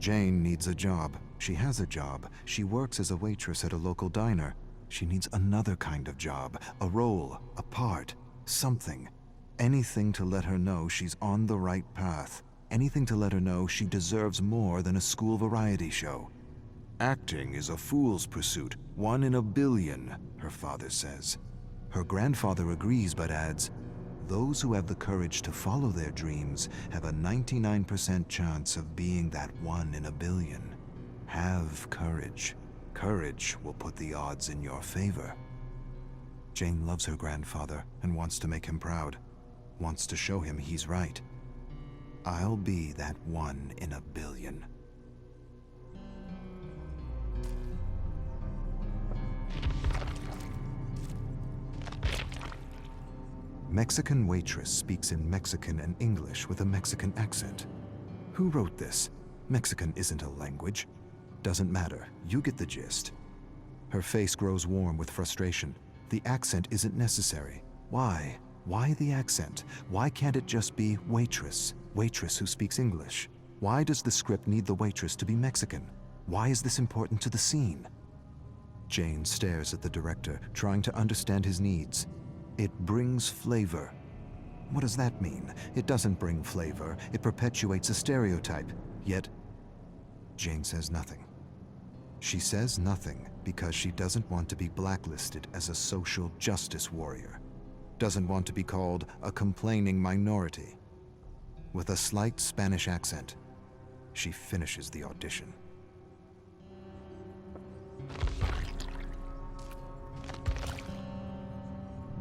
Jane needs a job. She has a job. She works as a waitress at a local diner. She needs another kind of job, a role, a part, something. Anything to let her know she's on the right path. Anything to let her know she deserves more than a school variety show. Acting is a fool's pursuit, 1 in a billion, her father says. Her grandfather agrees but adds, those who have the courage to follow their dreams have a 99% chance of being that 1 in a billion. Have courage. Courage will put the odds in your favor. Jane loves her grandfather and wants to make him proud. Wants to show him he's right. I'll be that 1 in a billion. Mexican waitress speaks in Mexican and English with a Mexican accent. Who wrote this? Mexican isn't a language. Doesn't matter, you get the gist. Her face grows warm with frustration. The accent isn't necessary. Why? Why the accent? Why can't it just be waitress? Waitress who speaks English? Why does the script need the waitress to be Mexican? Why is this important to the scene? Jane stares at the director, trying to understand his needs. It brings flavor. What does that mean? It doesn't bring flavor. It perpetuates a stereotype. Yet, Jane says nothing. She says nothing because she doesn't want to be blacklisted as a social justice warrior. Doesn't want to be called a complaining minority. With a slight Spanish accent, she finishes the audition.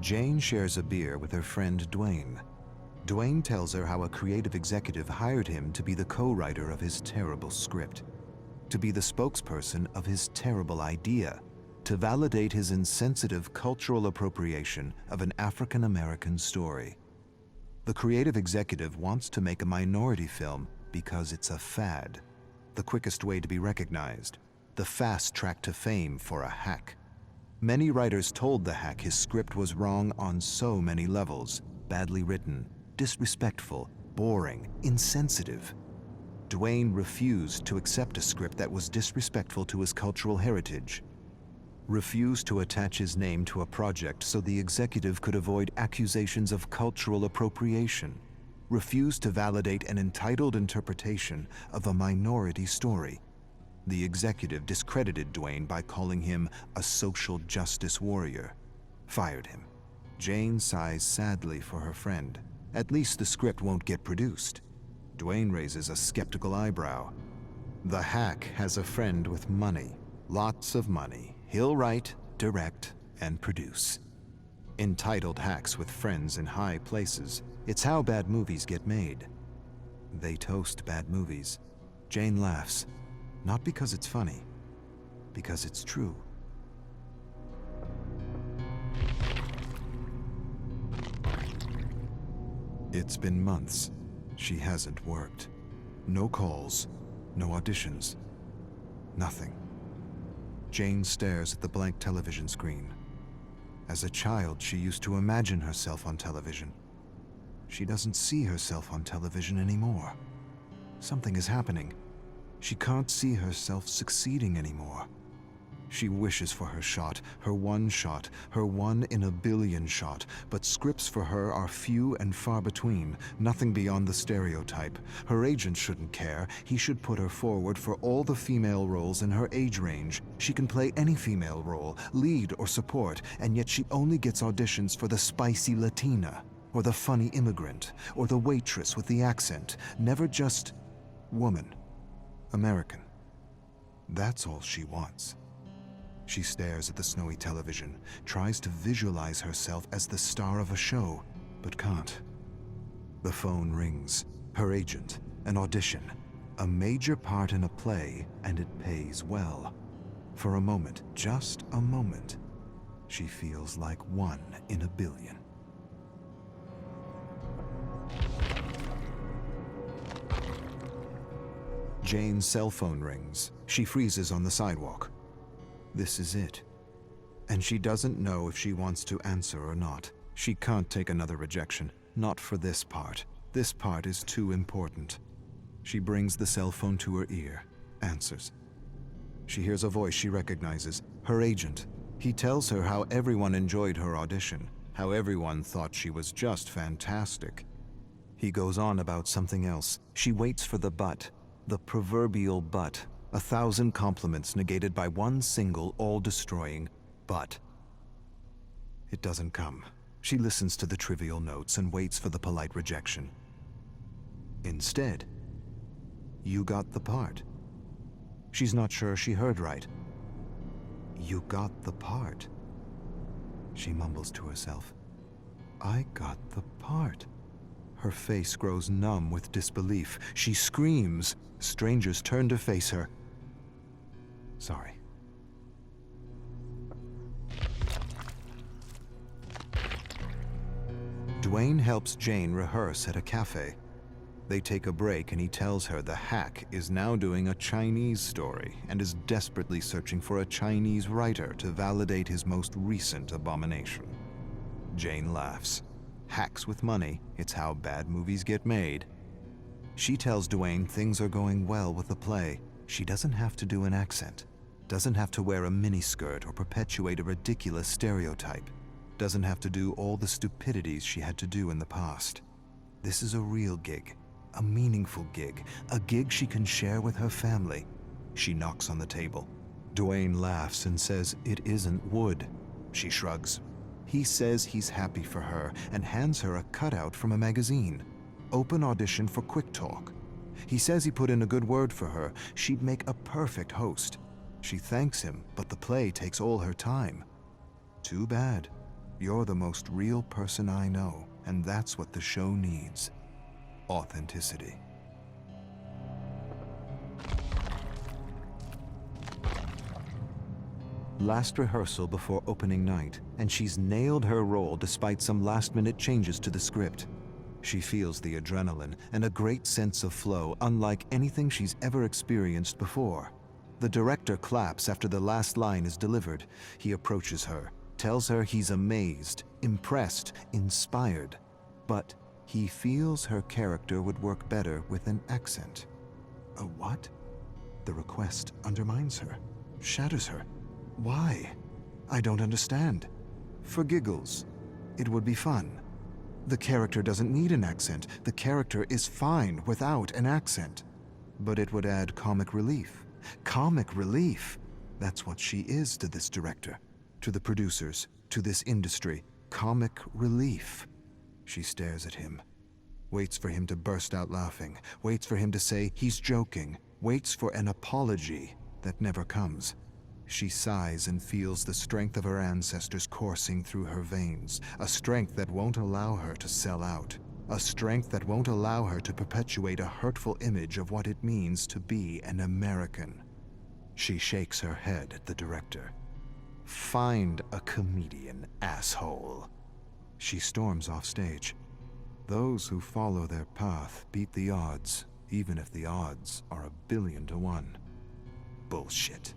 Jane shares a beer with her friend Dwayne. Dwayne tells her how a creative executive hired him to be the co-writer of his terrible script, to be the spokesperson of his terrible idea, to validate his insensitive cultural appropriation of an African-American story. The creative executive wants to make a minority film because it's a fad, the quickest way to be recognized, the fast track to fame for a hack. Many writers told the hack his script was wrong on so many levels, badly written, disrespectful, boring, insensitive. Dwayne refused to accept a script that was disrespectful to his cultural heritage, refused to attach his name to a project so the executive could avoid accusations of cultural appropriation, refused to validate an entitled interpretation of a minority story. The executive discredited Dwayne by calling him a social justice warrior, fired him. Jane sighs sadly for her friend. At least the script won't get produced. Dwayne raises a skeptical eyebrow. The hack has a friend with money, lots of money. He'll write, direct, and produce. Entitled hacks with friends in high places. It's how bad movies get made. They toast bad movies. Jane laughs. Not because it's funny, because it's true. It's been months. She hasn't worked. No calls, no auditions, nothing. Jane stares at the blank television screen. As a child, she used to imagine herself on television. She doesn't see herself on television anymore. Something is happening. She can't see herself succeeding anymore. She wishes for her shot, her 1 in a billion shot, but scripts for her are few and far between, nothing beyond the stereotype. Her agent shouldn't care. He should put her forward for all the female roles in her age range. She can play any female role, lead or support, and yet she only gets auditions for the spicy Latina, or the funny immigrant, or the waitress with the accent, never just woman. American. That's all she wants. She stares at the snowy television, tries to visualize herself as the star of a show, but can't. The phone rings. Her agent. An audition. A major part in a play, and it pays well. For a moment, just a moment, she feels like 1 in a billion. Jane's cell phone rings. She freezes on the sidewalk. This is it. And she doesn't know if she wants to answer or not. She can't take another rejection. Not for this part. This part is too important. She brings the cell phone to her ear. answers. She hears a voice she recognizes, her agent. He tells her how everyone enjoyed her audition, how everyone thought she was just fantastic. He goes on about something else. She waits for the but, the proverbial but, 1,000 compliments negated by one single, all-destroying but. It doesn't come. She listens to the trivial notes and waits for the polite rejection. Instead, you got the part. She's not sure she heard right. You got the part. She mumbles to herself. I got the part. Her face grows numb with disbelief. She screams. Strangers turn to face her. Sorry. Dwayne helps Jane rehearse at a cafe. They take a break and he tells her the hack is now doing a Chinese story and is desperately searching for a Chinese writer to validate his most recent abomination. Jane laughs. Hacks with money, it's how bad movies get made. She tells Dwayne things are going well with the play. She doesn't have to do an accent, doesn't have to wear a miniskirt or perpetuate a ridiculous stereotype, doesn't have to do all the stupidities she had to do in the past. This is a real gig. A meaningful gig, a gig she can share with her family. She knocks on the table. Dwayne laughs and says it isn't wood. She shrugs. He says he's happy for her and hands her a cutout from a magazine. Open audition for Quick Talk. He says he put in a good word for her. She'd make a perfect host. She thanks him, but the play takes all her time. Too bad. You're the most real person I know, and that's what the show needs. Authenticity. Last rehearsal before opening night, and she's nailed her role despite some last-minute changes to the script. She feels the adrenaline and a great sense of flow unlike anything she's ever experienced before. The director claps after the last line is delivered. He approaches her, tells her he's amazed, impressed, inspired, but he feels her character would work better with an accent. A what? The request undermines her, shatters her. Why? I don't understand. For giggles. It would be fun. The character doesn't need an accent. The character is fine without an accent. But it would add comic relief. Comic relief! That's what she is to this director, to the producers, to this industry. Comic relief. She stares at him, waits for him to burst out laughing, waits for him to say he's joking, waits for an apology that never comes. She sighs and feels the strength of her ancestors coursing through her veins, a strength that won't allow her to sell out, a strength that won't allow her to perpetuate a hurtful image of what it means to be an American. She shakes her head at the director. Find a comedian, asshole. She storms off stage. Those who follow their path beat the odds, even if the odds are 1,000,000,000 to 1. Bullshit.